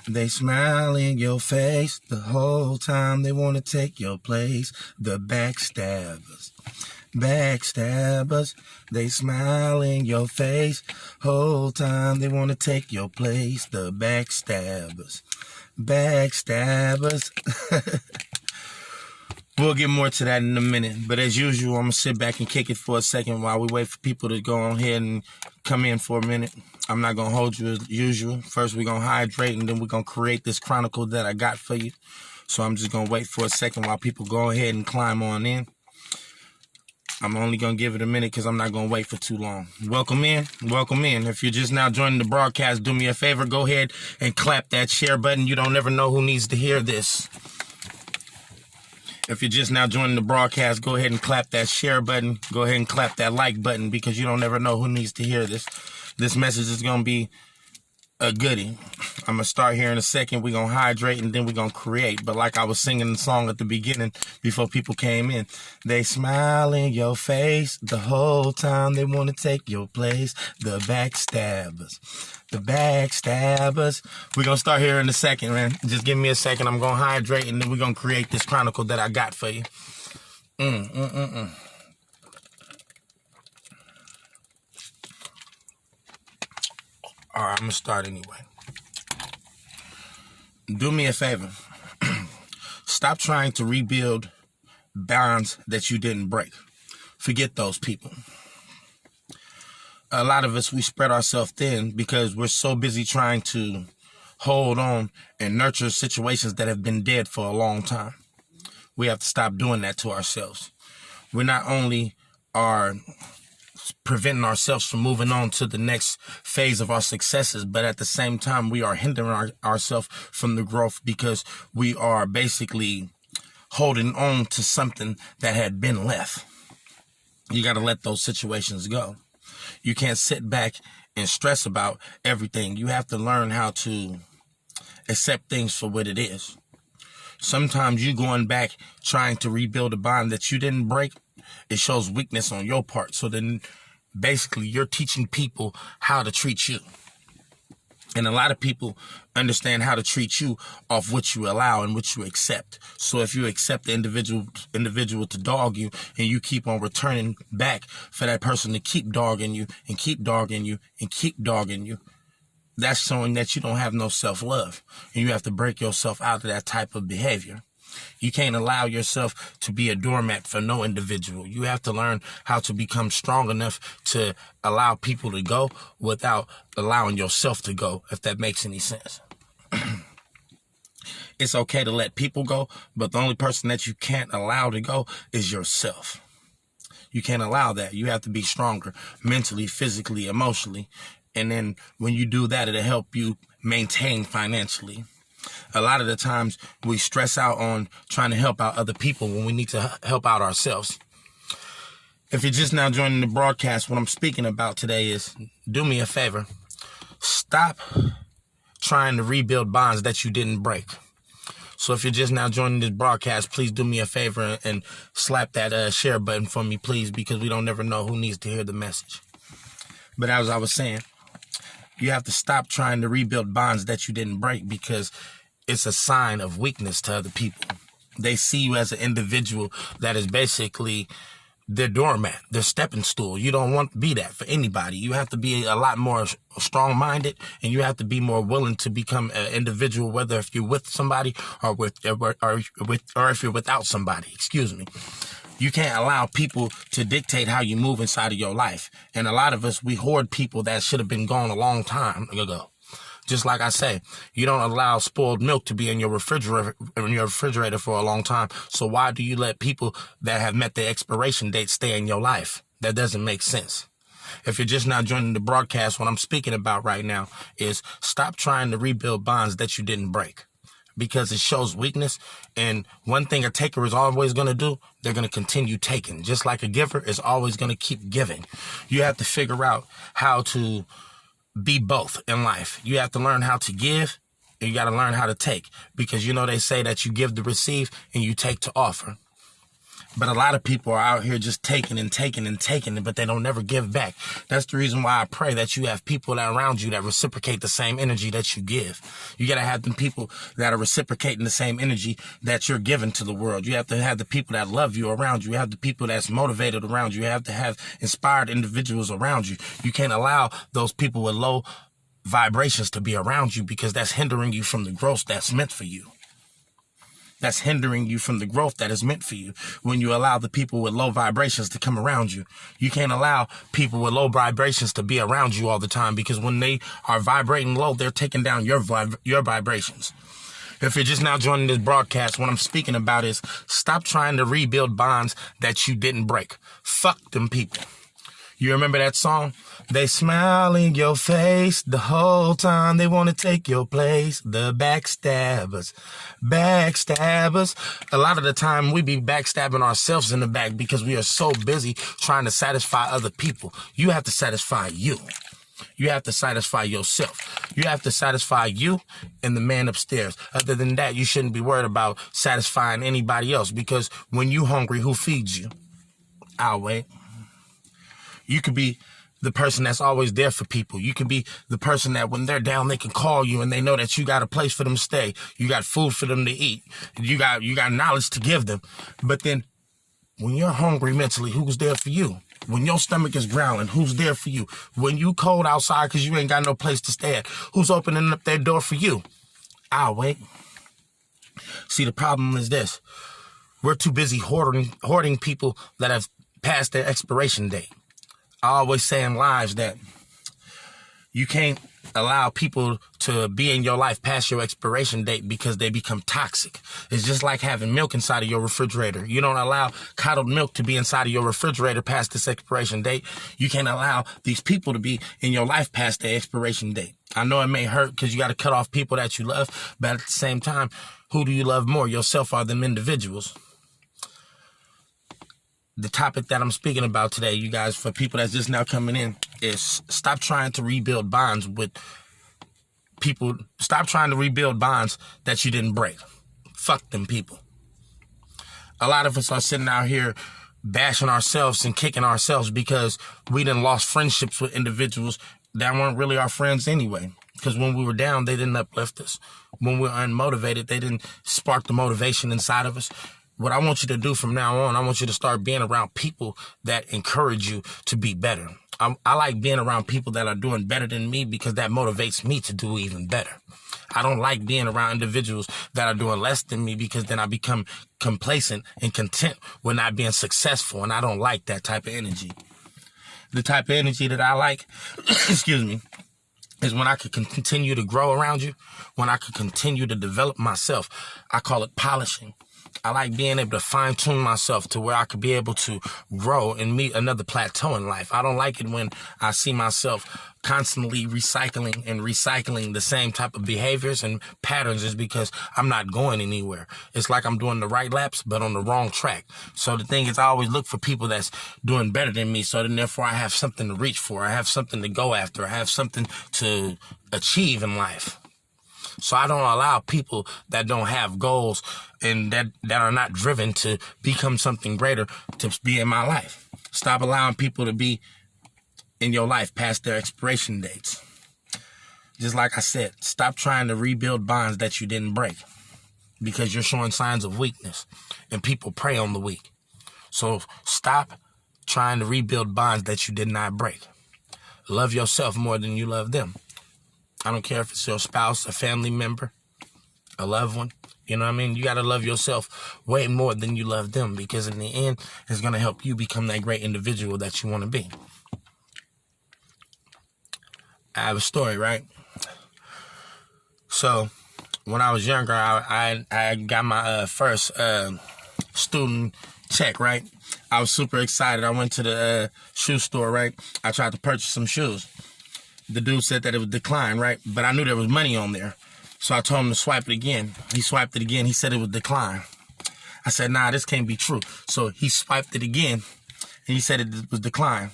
They smile in your face the whole time. They want to take your place. The backstabbers. Backstabbers. They smile in your face whole time. They want to take your place. The backstabbers. Backstabbers. We'll get more to that in a minute. But as usual, I'm going to sit back and kick it for a second while we wait for people to go on ahead and come in for a minute. I'm not going to hold you as usual. First, we're going to hydrate, and then we're going to create this chronicle that I got for you. So I'm just going to wait for a second while people go ahead and climb on in. I'm only going to give it a minute because I'm not going to wait for too long. Welcome in. Welcome in. If you're just now joining the broadcast, do me a favor. Go ahead and clap that share button. You don't never know who needs to hear this. If you're just now joining the broadcast, go ahead and clap that share button. Go ahead and clap that like button because you don't ever know who needs to hear this. This message is going to be a goodie. I'm going to start here in a second. We're going to hydrate and then we're going to create. But like I was singing the song at the beginning before people came in, they smile in your face the whole time. They want to take your place. The backstabbers. The backstabbers. We're going to start here in a second, man. Just give me a second. I'm going to hydrate and then we're going to create this chronicle that I got for you. All right, I'm going to start anyway. Do me a favor. Stop trying to rebuild bonds that you didn't break. Forget those people. A lot of us, we spread ourselves thin because we're so busy trying to hold on and nurture situations that have been dead for a long time. We have to stop doing that to ourselves. We not only are preventing ourselves from moving on to the next phase of our successes, but at the same time, we are hindering ourselves from the growth because we are basically holding on to something that had been left. You got to let those situations go. You can't sit back and stress about everything. You have to learn how to accept things for what it is. Sometimes you going back trying to rebuild a bond that you didn't break, it shows weakness on your part. So then basically you're teaching people how to treat you. And a lot of people understand how to treat you off what you allow and what you accept. So if you accept the individual to dog you and you keep on returning back for that person to keep dogging you and keep dogging you and keep dogging you, that's showing that you don't have no self-love. And you have to break yourself out of that type of behavior. You can't allow yourself to be a doormat for no individual. You have to learn how to become strong enough to allow people to go without allowing yourself to go, if that makes any sense. It's okay to let people go, but the only person that you can't allow to go is yourself. You can't allow that. You have to be stronger mentally, physically, emotionally. And then when you do that, it'll help you maintain financially. A lot of the times we stress out on trying to help out other people when we need to help out ourselves. If you're just now joining the broadcast, what I'm speaking about today is do me a favor. Stop trying to rebuild bonds that you didn't break. So if you're just now joining this broadcast, please do me a favor and slap that share button for me, please, because we don't never know who needs to hear the message. But as I was saying, you have to stop trying to rebuild bonds that you didn't break because it's a sign of weakness to other people. They see you as an individual that is basically their doormat, their stepping stool. You don't want to be that for anybody. You have to be a lot more strong-minded, and you have to be more willing to become an individual, whether if you're with somebody or if you're without somebody. Excuse me. You can't allow people to dictate how you move inside of your life. And a lot of us, we hoard people that should have been gone a long time ago. Just like I say, you don't allow spoiled milk to be in your refrigerator for a long time. So why do you let people that have met their expiration date stay in your life? That doesn't make sense. If you're just now joining the broadcast, what I'm speaking about right now is stop trying to rebuild bonds that you didn't break. Because it shows weakness. And one thing a taker is always going to do, they're going to continue taking. Just like a giver is always going to keep giving. You have to figure out how to be both in life. You have to learn how to give, and you got to learn how to take. Because, you know, they say that you give to receive and you take to offer. But a lot of people are out here just taking and taking and taking, but they don't never give back. That's the reason why I pray that you have people that around you that reciprocate the same energy that you give. You got to have them people that are reciprocating the same energy that you're giving to the world. You have to have the people that love you around you. You have the people that's motivated around you. You have to have inspired individuals around you. You can't allow those people with low vibrations to be around you, because that's hindering you from the growth that's meant for you. That's hindering you from the growth that is meant for you. When you allow the people with low vibrations to come around you, you can't allow people with low vibrations to be around you all the time, because when they are vibrating low, they're taking down your vibrations. If you're just now joining this broadcast, what I'm speaking about is stop trying to rebuild bonds that you didn't break. Fuck them people. You remember that song? They smile in your face the whole time. They want to take your place. The backstabbers. Backstabbers. A lot of the time we be backstabbing ourselves in the back because we are so busy trying to satisfy other people. You have to satisfy you. You have to satisfy yourself. You have to satisfy you and the man upstairs. Other than that, you shouldn't be worried about satisfying anybody else, because when you hungry, who feeds you? I'll wait. You could be the person that's always there for people. You can be the person that when they're down, they can call you and they know that you got a place for them to stay. You got food for them to eat. You got knowledge to give them. But then when you're hungry mentally, who's there for you? When your stomach is growling, who's there for you? When you cold outside because you ain't got no place to stay at, who's opening up their door for you? I'll wait. See, the problem is this. We're too busy hoarding people that have passed their expiration date. I always say in lives that you can't allow people to be in your life past your expiration date, because they become toxic. It's just like having milk inside of your refrigerator. You don't allow curdled milk to be inside of your refrigerator past its expiration date. You can't allow these people to be in your life past their expiration date. I know it may hurt because you got to cut off people that you love, but at the same time, who do you love more, yourself or them individuals? The topic that I'm speaking about today, you guys, for people that's just now coming in, is stop trying to rebuild bonds with people. Stop trying to rebuild bonds that you didn't break. Fuck them people. A lot of us are sitting out here bashing ourselves and kicking ourselves because we done lost friendships with individuals that weren't really our friends anyway. Because when we were down, they didn't uplift us. When we were unmotivated, they didn't spark the motivation inside of us. What I want you to do from now on, I want you to start being around people that encourage you to be better. I like being around people that are doing better than me, because that motivates me to do even better. I don't like being around individuals that are doing less than me, because then I become complacent and content with not being successful, and I don't like that type of energy. The type of energy that I like, excuse me, is when I could continue to grow around you, when I could continue to develop myself. I call it polishing. I like being able to fine-tune myself to where I could be able to grow and meet another plateau in life. I don't like it when I see myself constantly recycling the same type of behaviors and patterns, is because I'm not going anywhere. It's like I'm doing the right laps, but on the wrong track. So the thing is, I always look for people that's doing better than me, so then therefore I have something to reach for. I have something to go after. I have something to achieve in life. So I don't allow people that don't have goals and that are not driven to become something greater to be in my life. Stop allowing people to be in your life past their expiration dates. Just like I said, stop trying to rebuild bonds that you didn't break, because you're showing signs of weakness and people prey on the weak. So stop trying to rebuild bonds that you did not break. Love yourself more than you love them. I don't care if it's your spouse, a family member, a loved one. You know what I mean? You got to love yourself way more than you love them, because in the end, it's going to help you become that great individual that you want to be. I have a story, right? So when I was younger, I got my first student check, right? I was super excited. I went to the shoe store, right? I tried to purchase some shoes. The dude said that it was declined, right? But I knew there was money on there. So I told him to swipe it again. He swiped it again. He said it was declined. I said, nah, this can't be true. So he swiped it again, and he said it was declined.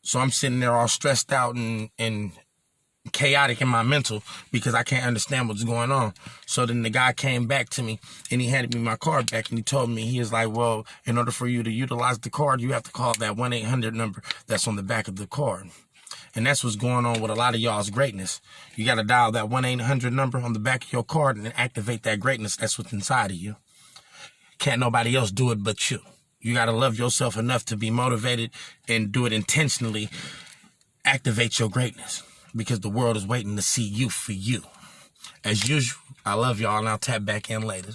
So I'm sitting there all stressed out and chaotic in my mental because I can't understand what's going on. So then the guy came back to me and he handed me my card back and he told me, he is like, well, in order for you to utilize the card, you have to call that 1-800 number that's on the back of the card. And that's what's going on with a lot of y'all's greatness. You got to dial that 1-800 number on the back of your card and activate that greatness that's what's inside of you. Can't nobody else do it but you. You got to love yourself enough to be motivated and do it intentionally. Activate your greatness because the world is waiting to see you for you. As usual, I love y'all and I'll tap back in later.